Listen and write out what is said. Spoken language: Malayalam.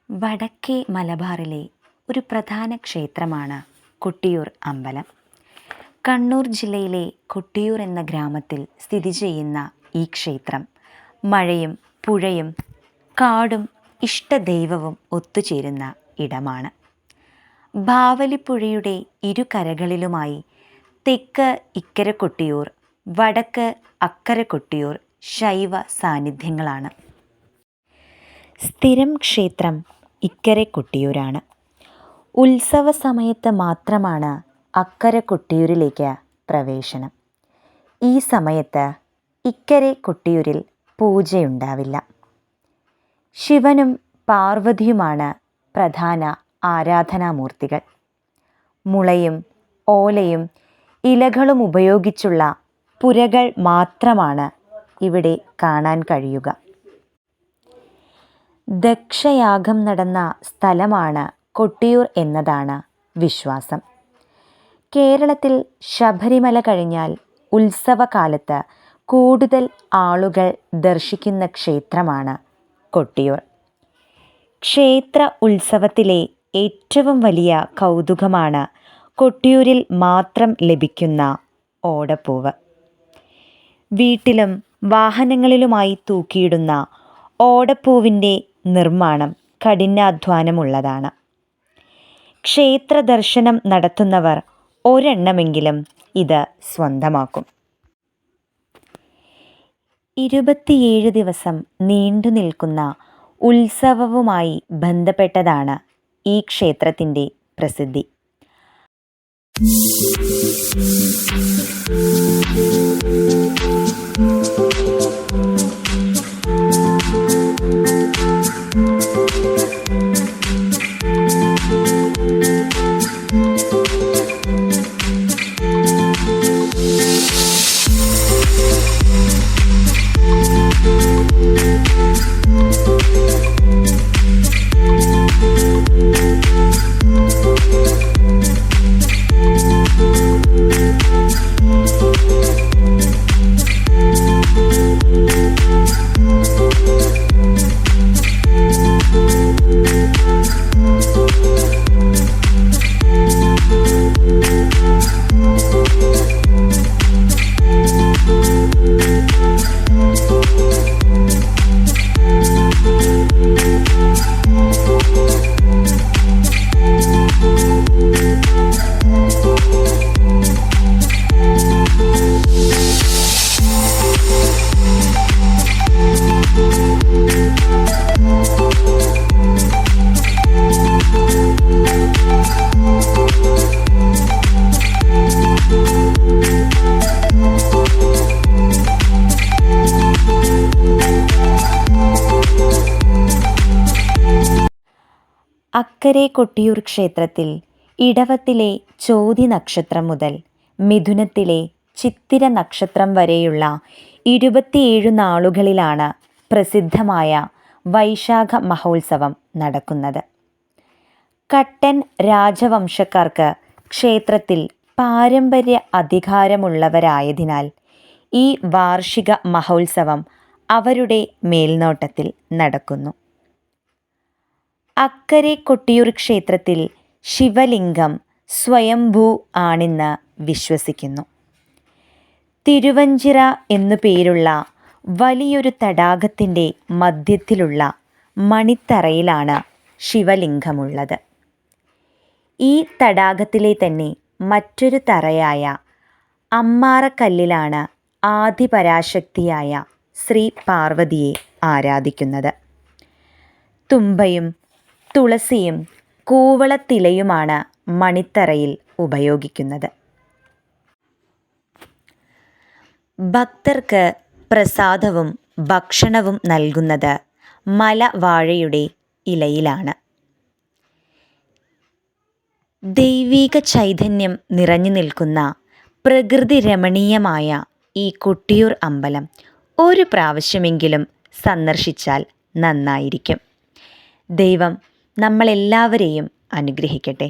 വടക്കേ മലബാറിലെ ഒരു പ്രധാന ക്ഷേത്രമാണ് കൊട്ടിയൂർ അമ്പലം. കണ്ണൂർ ജില്ലയിലെ കൊട്ടിയൂർ എന്ന ഗ്രാമത്തിൽ സ്ഥിതി ചെയ്യുന്ന ഈ ക്ഷേത്രം മഴയും പുഴയും കാടും ഇഷ്ടദൈവവും ഒത്തുചേരുന്ന ഇടമാണ്. ബാവലിപ്പുഴയുടെ ഇരുകരകളിലുമായി തെക്ക് ഇക്കരെ കൊട്ടിയൂർ, വടക്ക് അക്കരെ കൊട്ടിയൂർ ശൈവ സാന്നിധ്യങ്ങളാണ്. സ്ഥിരം ക്ഷേത്രം ഇക്കരെ കൊട്ടിയൂരാണ്. ഉത്സവ സമയത്ത് മാത്രമാണ് അക്കരെ കൊട്ടിയൂരിലേക്ക് പ്രവേശനം. ഈ സമയത്ത് ഇക്കരെ കൊട്ടിയൂരിൽ പൂജയുണ്ടാവില്ല. ശിവനും പാർവതിയുമാണ് പ്രധാന ആരാധനാമൂർത്തികൾ. മുളയും ഓലയും ഇലകളും ഉപയോഗിച്ചുള്ള പുരകൾ മാത്രമാണ് ഇവിടെ കാണാൻ കഴിയുക. ദക്ഷയാഗം നടന്ന സ്ഥലമാണ് കൊട്ടിയൂർ എന്നതാണ് വിശ്വാസം. കേരളത്തിൽ ശബരിമല കഴിഞ്ഞാൽ ഉത്സവകാലത്ത് കൂടുതൽ ആളുകൾ ദർശിക്കുന്ന ക്ഷേത്രമാണ് കൊട്ടിയൂർ. ക്ഷേത്ര ഉത്സവത്തിലെ ഏറ്റവും വലിയ കൗതുകമാണ് കൊട്ടിയൂരിൽ മാത്രം ലഭിക്കുന്ന ഓടപ്പൂവ്. വീട്ടിലും വാഹനങ്ങളിലുമായി തൂക്കിയിടുന്ന ഓടപ്പൂവിൻ്റെ നിർമ്മാണം കഠിനാധ്വാനമുള്ളതാണ്. ക്ഷേത്ര ദർശനം നടത്തുന്നവർ ഒരെണ്ണമെങ്കിലും ഇത് സ്വന്തമാക്കും. 27 ദിവസം നീണ്ടു നിൽക്കുന്ന ഉത്സവവുമായി ബന്ധപ്പെട്ടതാണ് ഈ ക്ഷേത്രത്തിൻ്റെ പ്രസിദ്ധി. അക്കരെ കൊട്ടിയൂർ ക്ഷേത്രത്തിൽ ഇടവത്തിലെ ചോതി നക്ഷത്രം മുതൽ മിഥുനത്തിലെ ചിത്തിര നക്ഷത്രം വരെയുള്ള 27 നാളുകളിലാണ് പ്രസിദ്ധമായ വൈശാഖ മഹോത്സവം നടക്കുന്നത്. കട്ടൻ രാജവംശക്കാർക്ക് ക്ഷേത്രത്തിൽ പാരമ്പര്യ അധികാരമുള്ളവരായതിനാൽ ഈ വാർഷിക മഹോത്സവം അവരുടെ മേൽനോട്ടത്തിൽ നടക്കുന്നു. അക്കരെ കൊട്ടിയൂർ ക്ഷേത്രത്തിൽ ശിവലിംഗം സ്വയംഭൂ ആണെന്ന് വിശ്വസിക്കുന്നു. തിരുവഞ്ചിറ എന്നു പേരുള്ള വലിയൊരു തടാകത്തിൻ്റെ മധ്യത്തിലുള്ള മണിത്തറയിലാണ് ശിവലിംഗമുള്ളത്. ഈ തടാകത്തിലെ തന്നെ മറ്റൊരു തറയായ അമ്മാറക്കല്ലിലാണ് ആദിപരാശക്തിയായ ശ്രീ പാർവതിയെ ആരാധിക്കുന്നത്. തുമ്പയും തുളസിയും കൂവളത്തിലയുമാണ് മണിത്തറയിൽ ഉപയോഗിക്കുന്നത്. ഭക്തർക്ക് പ്രസാദവും ഭക്ഷണവും നൽകുന്നത് മലവാഴയുടെ ഇലയിലാണ്. ദൈവിക ചൈതന്യം നിറഞ്ഞു നിൽക്കുന്ന പ്രകൃതി രമണീയമായ ഈ കൊട്ടിയൂർ അമ്പലം ഒരു പ്രാവശ്യമെങ്കിലും സന്ദർശിച്ചാൽ നന്നായിരിക്കും. ദൈവം നമ്മളെല്ലാവരെയും അനുഗ്രഹിക്കട്ടെ.